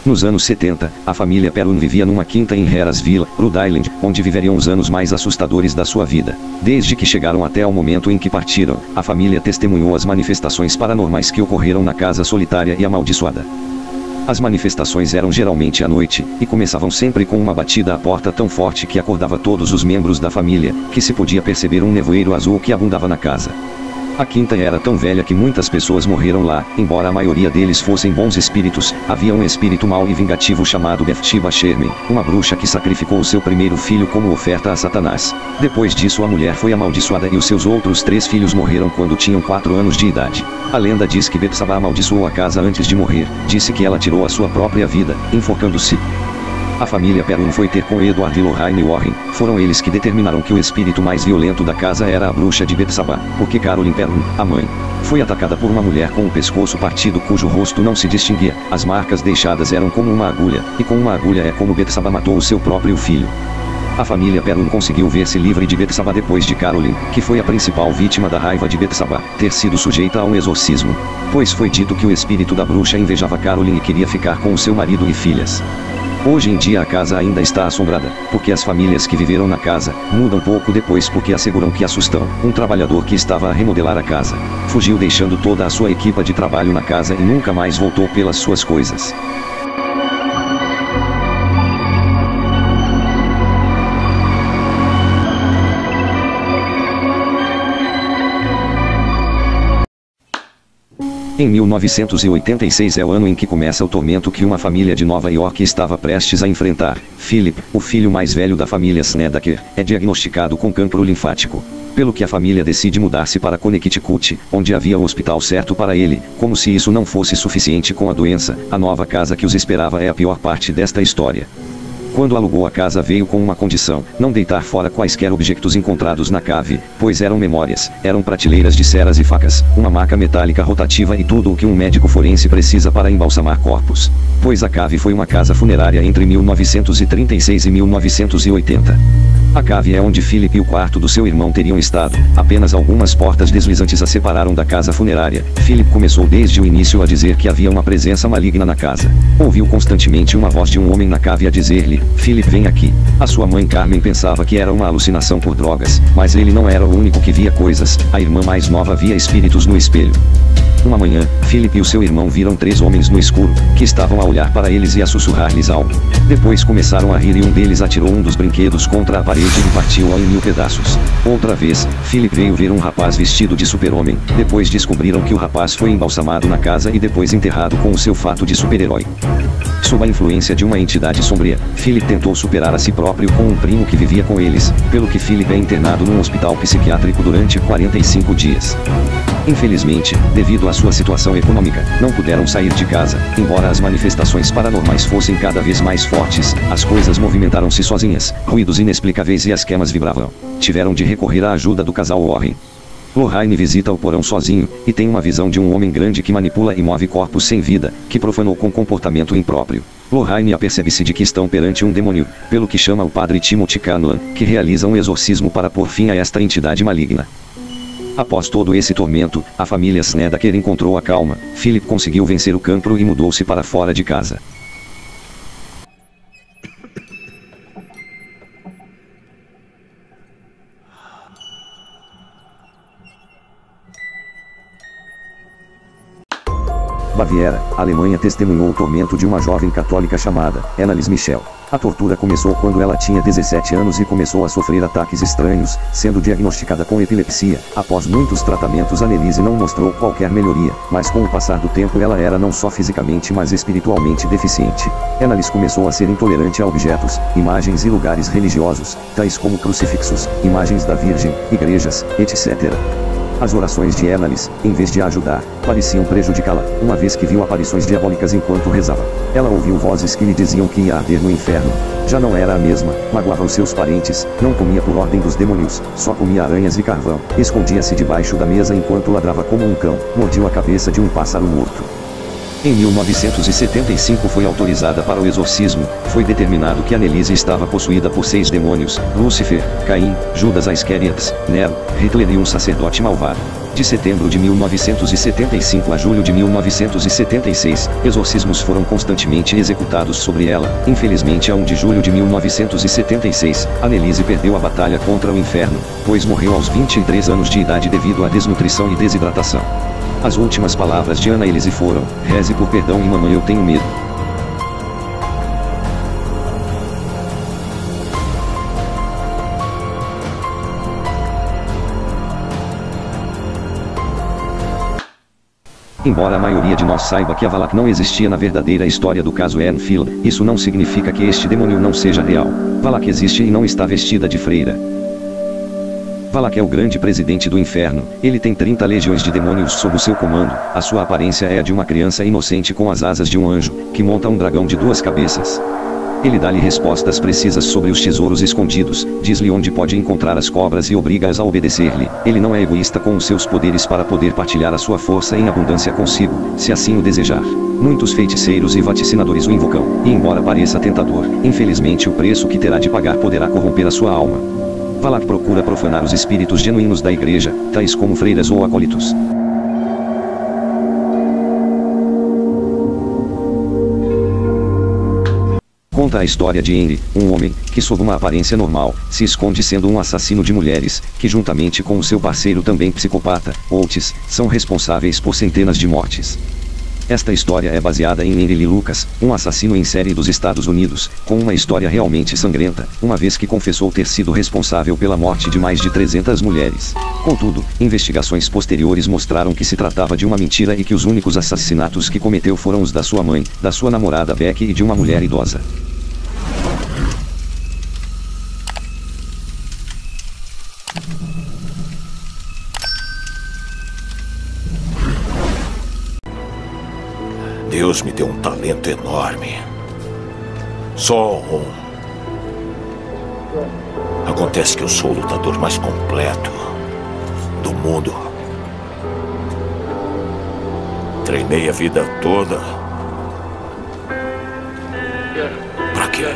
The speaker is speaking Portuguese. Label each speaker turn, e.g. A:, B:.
A: Nos anos 70, a família Perun vivia numa quinta em Harrisville, Rhode Island, onde viveriam os anos mais assustadores da sua vida. Desde que chegaram até o momento em que partiram, a família testemunhou as manifestações paranormais que ocorreram na casa solitária e amaldiçoada. As manifestações eram geralmente à noite, e começavam sempre com uma batida à porta tão forte que acordava todos os membros da família, que se podia perceber um nevoeiro azul que abundava na casa. A quinta era tão velha que muitas pessoas morreram lá, embora a maioria deles fossem bons espíritos. Havia um espírito mau e vingativo chamado Bathsheba Sherman, uma bruxa que sacrificou o seu primeiro filho como oferta a Satanás. Depois disso a mulher foi amaldiçoada e os seus outros 3 filhos morreram quando tinham 4 anos de idade. A lenda diz que Betsabá amaldiçoou a casa antes de morrer, disse que ela tirou a sua própria vida, enforcando-se. A família Perun foi ter com Edward e Lorraine Warren. Foram eles que determinaram que o espírito mais violento da casa era a bruxa de Betsabá, porque Carolyn Perun, a mãe, foi atacada por uma mulher com o pescoço partido cujo rosto não se distinguia. As marcas deixadas eram como uma agulha, e com uma agulha é como Betsabá matou o seu próprio filho. A família Perun conseguiu ver-se livre de Betsabá depois de Carolyn, que foi a principal vítima da raiva de Betsabá, ter sido sujeita a um exorcismo. Pois foi dito que o espírito da bruxa invejava Carolyn e queria ficar com o seu marido e filhas. Hoje em dia a casa ainda está assombrada, porque as famílias que viveram na casa, mudam pouco depois porque asseguram que assustam. Um trabalhador que estava a remodelar a casa, fugiu deixando toda a sua equipa de trabalho na casa e nunca mais voltou pelas suas coisas. Em 1986 é o ano em que começa o tormento que uma família de Nova York estava prestes a enfrentar. Philip, o filho mais velho da família Snedeker, é diagnosticado com cancro linfático. Pelo que a família decide mudar-se para Connecticut, onde havia o hospital certo para ele. Como se isso não fosse suficiente com a doença, a nova casa que os esperava é a pior parte desta história. Quando alugou a casa veio com uma condição, não deitar fora quaisquer objetos encontrados na cave, pois eram memórias, eram prateleiras de ceras e facas, uma maca metálica rotativa e tudo o que um médico forense precisa para embalsamar corpos. Pois a cave foi uma casa funerária entre 1936 e 1980. A cave é onde Philip e o quarto do seu irmão teriam estado. Apenas algumas portas deslizantes a separaram da casa funerária. Philip começou desde o início a dizer que havia uma presença maligna na casa. Ouviu constantemente uma voz de um homem na cave a dizer-lhe: "Philip, vem aqui." A sua mãe Carmen pensava que era uma alucinação por drogas, mas ele não era o único que via coisas. A irmã mais nova via espíritos no espelho. Uma manhã, Philip e o seu irmão viram 3 homens no escuro, que estavam a olhar para eles e a sussurrar-lhes algo. Depois começaram a rir e um deles atirou um dos brinquedos contra a parede e partiu-o em 1000 pedaços. Outra vez, Philip veio ver um rapaz vestido de super-homem. Depois descobriram que o rapaz foi embalsamado na casa e depois enterrado com o seu fato de super-herói. Sob a influência de uma entidade sombria, Philip tentou superar a si próprio com um primo que vivia com eles, pelo que Philip é internado num hospital psiquiátrico durante 45 dias. Infelizmente, devido à sua situação econômica, não puderam sair de casa. Embora as manifestações paranormais fossem cada vez mais fortes, as coisas movimentaram-se sozinhas, ruídos inexplicáveis e as camas vibravam. Tiveram de recorrer à ajuda do casal Warren. Lorraine visita o porão sozinho, e tem uma visão de um homem grande que manipula e move corpos sem vida, que profanou com comportamento impróprio. Lorraine apercebe-se de que estão perante um demônio, pelo que chama o padre Timothy Canlan, que realiza um exorcismo para pôr fim a esta entidade maligna. Após todo esse tormento, a família Snedeker encontrou a calma. Philip conseguiu vencer o cancro e mudou-se para fora de casa. Baviera, Alemanha testemunhou o tormento de uma jovem católica chamada Annelies Michel. A tortura começou quando ela tinha 17 anos e começou a sofrer ataques estranhos, sendo diagnosticada com epilepsia. Após muitos tratamentos, Annelies não mostrou qualquer melhoria, mas com o passar do tempo ela era não só fisicamente mas espiritualmente deficiente. Annelies começou a ser intolerante a objetos, imagens e lugares religiosos, tais como crucifixos, imagens da Virgem, igrejas, etc. As orações de Annelies, em vez de ajudar, pareciam prejudicá-la, uma vez que viu aparições diabólicas enquanto rezava. Ela ouviu vozes que lhe diziam que ia arder no inferno. Já não era a mesma, magoava os seus parentes, não comia por ordem dos demônios, só comia aranhas e carvão, escondia-se debaixo da mesa enquanto ladrava como um cão, mordiu a cabeça de um pássaro morto. Em 1975 foi autorizada para o exorcismo. Foi determinado que Annelies estava possuída por 6 demônios: Lúcifer, Caim, Judas Iscariotes, Nero, Hitler e um sacerdote malvado. De setembro de 1975 a julho de 1976, exorcismos foram constantemente executados sobre ela. Infelizmente, a 1 de julho de 1976, Annelise perdeu a batalha contra o inferno, pois morreu aos 23 anos de idade devido à desnutrição e desidratação. As últimas palavras de Annelise foram: "Reze por perdão e mamãe, eu tenho medo." Embora a maioria de nós saiba que a Valak não existia na verdadeira história do caso Enfield, isso não significa que este demônio não seja real. Valak existe e não está vestida de freira. Valak é o grande presidente do inferno. Ele tem 30 legiões de demônios sob o seu comando. A sua aparência é a de uma criança inocente com as asas de um anjo, que monta um dragão de 2 cabeças. Ele dá-lhe respostas precisas sobre os tesouros escondidos, diz-lhe onde pode encontrar as cobras e obriga-as a obedecer-lhe. Ele não é egoísta com os seus poderes para poder partilhar a sua força em abundância consigo, se assim o desejar. Muitos feiticeiros e vaticinadores o invocam, e embora pareça tentador, infelizmente o preço que terá de pagar poderá corromper a sua alma. Valak procura profanar os espíritos genuínos da igreja, tais como freiras ou acólitos. Conta a história de Henry, um homem, que sob uma aparência normal, se esconde sendo um assassino de mulheres, que juntamente com o seu parceiro também psicopata, Otis, são responsáveis por centenas de mortes. Esta história é baseada em Henry Lee Lucas, um assassino em série dos Estados Unidos, com uma história realmente sangrenta, uma vez que confessou ter sido responsável pela morte de mais de 300 mulheres. Contudo, investigações posteriores mostraram que se tratava de uma mentira e que os únicos assassinatos que cometeu foram os da sua mãe, da sua namorada Becky e de uma mulher idosa.
B: Deus me deu um talento enorme. Só um. Acontece que eu sou o lutador mais completo do mundo. Treinei a vida toda. Pra quê?